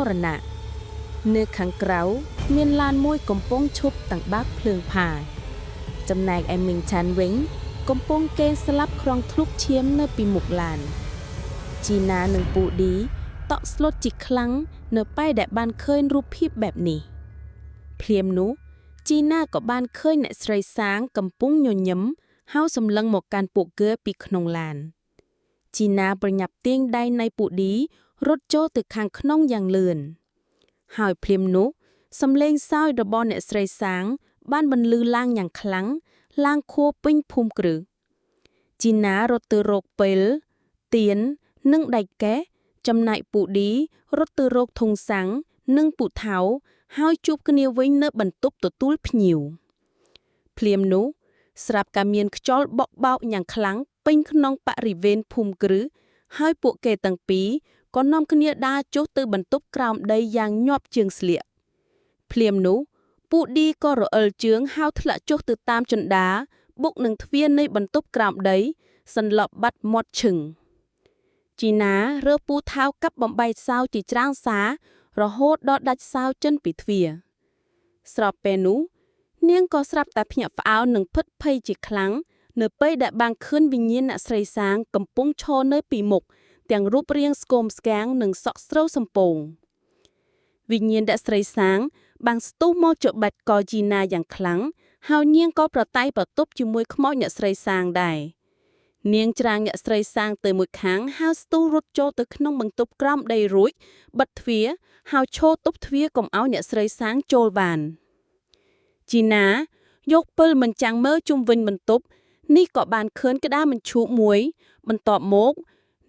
រណៈនៅខាងក្រៅមានឡានមួយកំពុងឈប់ទាំងបាក់ភ្លើងផាចំណែកឯមីងឆានវិញកំពុងកេងស្លាប់ក្រងធ្លុកឈាមនៅពីមុខឡានជីណានិងពូឌីតក់ស្លុតជាខ្លាំងនៅពេលដែលបានឃើញរូបភាពបែបនេះភ្លាមនោះជីណាក៏បានឃើញអ្នកស្រីសាងកំពុងញញឹមហើយសម្លឹងមកកាន់ពួកគេពីក្នុងឡានជីណាប្រញាប់ទាញដៃនៃពូឌីរត់ចូលទៅខាងក្នុងយ៉ាងលឿនហើយភ្លាមនោះសំឡេងសើចរបស់អ្នកស្រីសាងបានបន្លឺឡើងយ៉ាងខ្លាំងឡើងខួរពេញភូមិគ្រឹះជីណារត់ទៅរកពេលទៀននិងដៃកេះចំណែកពូឌីរត់ទៅរកធុងសាំងនិងពូថៅហើយជួបគ្នាវិញនៅបន្ទប់ទទួលភ្ញៀវភ្លាមនោះស្រាប់តែមានខ្យល់បក់បោកយ៉ាងខ្លាំងពេញក្នុងបរិវេណភូមិគ្រឹះហើយពួកគេទាំងពីរក៏នាំគ្នាដើរចុះទៅបន្ទប់ក្រោមដីយ៉ាងញាប់ជើងស្លៀកភ្លាមនោះពូឌីក៏រអិលជើងហើយធ្លាក់ចុះទៅតាមជណ្ដារបុកនឹងទ្វារនៃបន្ទប់ក្រោមដីសន្លប់បាត់មាត់ឈឹងជីណារើពូថៅកាប់បំបែកសៅជាច្រើនសាររហូតដល់ដាច់សៅចិនពីទ្វារស្របពេលនោះនាងក៏ស្រាប់តែភ្ញាក់ផ្អើលនិងភិតភ័យជាខ្លាំងនៅពេលដែលបានឃើញវិញ្ញាណអ្នកស្រីសាងកំពុងឈរនៅពីមុខទាំងរូបរាងស្គមស្គាំងនិងសក់ស្រូវសំពងវិញ្ញាណអ្នកស្រីសាងបានស្ទុះមកចុចបាច់កជីណាយ៉ាងខ្លាំងហើយនាងក៏ប្រតែយប្រទប់ជាមួយខ្មោចអ្នកស្រីសាងដែរនាងច្រាងអ្នកស្រីសាងទៅមួយខាងហើយស្ទុះរត់ចូលទៅក្នុងបន្ទប់ក្រោមដីរួចបិទទ្វារហើយឈរទប់ទ្វារកុំឲ្យអ្នកស្រីសាងចូលបានជីណាយកពិលមិនចាំងមើលជុំវិញបន្ទប់នេះក៏បានឃើញក្តារមញ្ឈូសមួយបន្ទាប់មក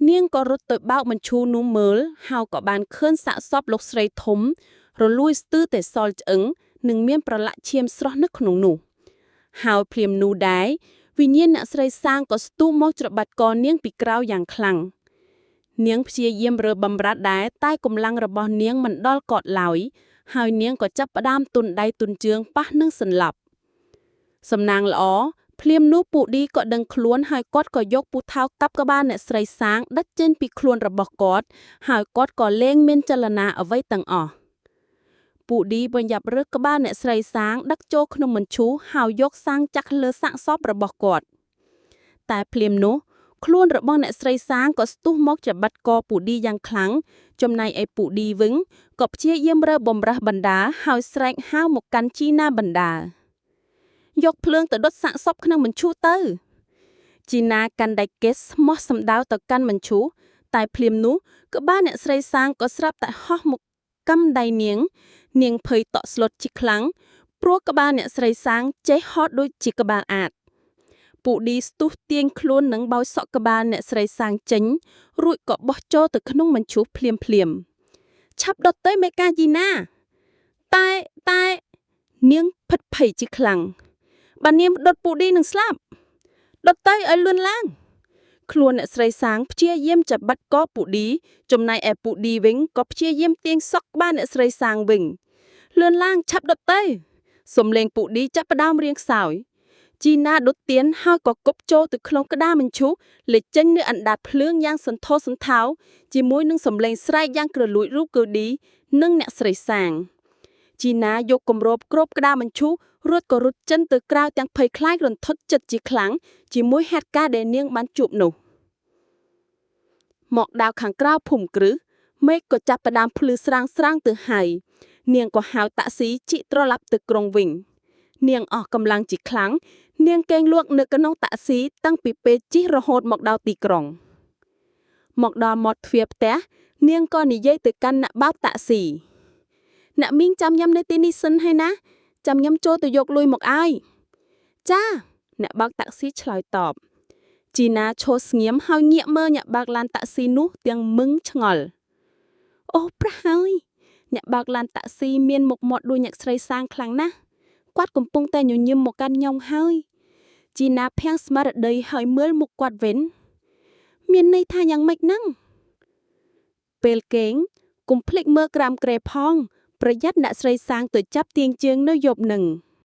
នាងក៏រត់ទៅបើកមញ្ឈូសនោះមើលហើយក៏បានឃើញសាកសពលោកស្រីធំរលួយស្ទើរតែសល់ឆ្អឹងនិងមានប្រឡាក់ឈាមស្រស់នៅក្នុងនោះហើយភ្លាមនោះដែរវិញ្ញាណអ្នកស្រីសាងក៏ស្ទុះមកច្របាច់កនាងពីក្រៅយ៉ាងខ្លាំងនាងព្យាយាមរើបំរាត់ដែរតែកម្លាំងរបស់នាងមិនដល់កត់ឡើយហើយនាងក៏ចាប់ផ្ដើមទុនដៃទុនជើងប៉ះនឹងសន្លប់សំណាងល្អភ្លាមនោះពូឌីក៏ដឹងខ្លួនហើយគាត់ក៏យកពូថៅកាប់ក្បាលអ្នកស្រីសាងដិតចេញពីខ្លួនរបស់គាត់ហើយគាត់ក៏លែងមានចលនាអ្វីទាំងអស់ពូឌីបញ្ញត្តិរើសក្បាលអ្នកស្រីសាងដឹកចូលក្នុងមញ្ឈូសហើយយកសាំងចាក់លើសាកសពរបស់គាត់តែភ្លាមនោះខ្លួនរបស់អ្នកស្រីសាងក៏ស្ទុះមកច្របាច់កពូឌីយ៉ាងខ្លាំងចំណែកឯពូឌីវិញក៏ព្យាយាមរើបំរាស់បណ្ដាហើយស្រែកហៅមកកាន់ជីណាបណ្ដាយកភ្លើងទៅដុតសាកសពក្នុងមញ្ឈូសទៅជីណាកាន់ដៃកេសស្មោះសម្ដៅទៅកាន់មញ្ឈូសតែភ្លាមនោះក្បាលអ្នកស្រីសាងក៏ស្រាប់តែហោះមកកំដៃនាងភ័យតក់ស្លុតជាខ្លាំងព្រោះក្បាលអ្នកស្រីសាងចេះហត់ដូចជាក្បាលអាតពូឌីស្ទុះទាញខ្លួននឹងបោចសក់ក្បាលអ្នកស្រីសាងចេញរួចក៏បោះចូលទៅក្នុងមញ្ឈូសភ្លាមឆាប់ដុតទៅមេកាជីណាតែនាងភិតភ័យជាខ្លាំងបើនាងដុតពូឌីនឹងស្លាប់ដុតទៅឲ្យលឿនឡើងខ្លួនអ្នកស្រីសាងព្យាយាមចាប់បាត់កពូឌីចំណែកឯពូឌីវិញក៏ព្យាយាមទាញសក់ក្បាលអ្នកស្រីសាងវិញលឿនឡើងឆាប់ដុតទៅសំឡេងពូឌីចាប់ផ្ដើមរៀងខ្សោយជីណាដុតទៀនហើយក៏គប់ចូលទៅក្នុងក្តារមញ្ឈូសលេចចេញនៅអណ្ដាតភ្លើងយ៉ាងសន្ធោសន្ធៅជាមួយនឹងសំឡេងស្រែកយ៉ាងគ្រលួចរូបគូឌីនិងអ្នកស្រីសាងជីណាយកគម្របគ្របក្តារមញ្ឈូសរួចក៏រត់ចិនទៅក្រៅទាំងភ័យខ្លាចរន្ធត់ចិត្តជាខ្លាំងជាមួយហេតុការណ៍ដែលនាងបានជួបនោះមកដល់ខាងក្រៅភូមិគ្រឹះមេឃក៏ចាប់ផ្ដើមភ្លឺស្រាងទៅហើយនាងក៏ហៅតាក់ស៊ីជិះត្រឡប់ទៅក្រុងវិញនាងអស់កម្លាំងជាខ្លាំងនាងកេងលក់នៅក្នុងតាក់ស៊ីតាំងពីពេលជិះរហូតមកដល់ទីក្រុងមកដល់មាត់ទ្វារផ្ទះនាងក៏និយាយទៅកាន់អ្នកបើកតាក់ស៊ីអ្នកមីងចាំញ៉ាំនៅទីនេះសិនហើយណាចាំញ៉ាំចូលទៅយកលុយមកឲ្យចាអ្នកបើកតាក់ស៊ីឆ្លើយតបជីណាឈរស្ងៀមហើយងាកមើលអ្នកបើកឡានតាក់ស៊ីនោះទាំងមឹងឆ្ងល់អូប្រហើយអ្នកបើកឡានតាក់ស៊ីមានមុខមាត់ដូចអ្នកស្រីសាងខ្លាំងណាស់គាត់កំពុងតែញញឹមមកកាន់ញ៉ុងហើយជីណាភាំងស្មារតីហើយមើលមុខគាត់វិញមានន័យថាយ៉ាងម៉េចហ្នឹងពេលគេងកុំភ្លេចមើលក្រាមក្រែផងប្រយ័ត្នអ្នកស្រីសាងទៅចាប់ទាញជើងនៅយប់នឹង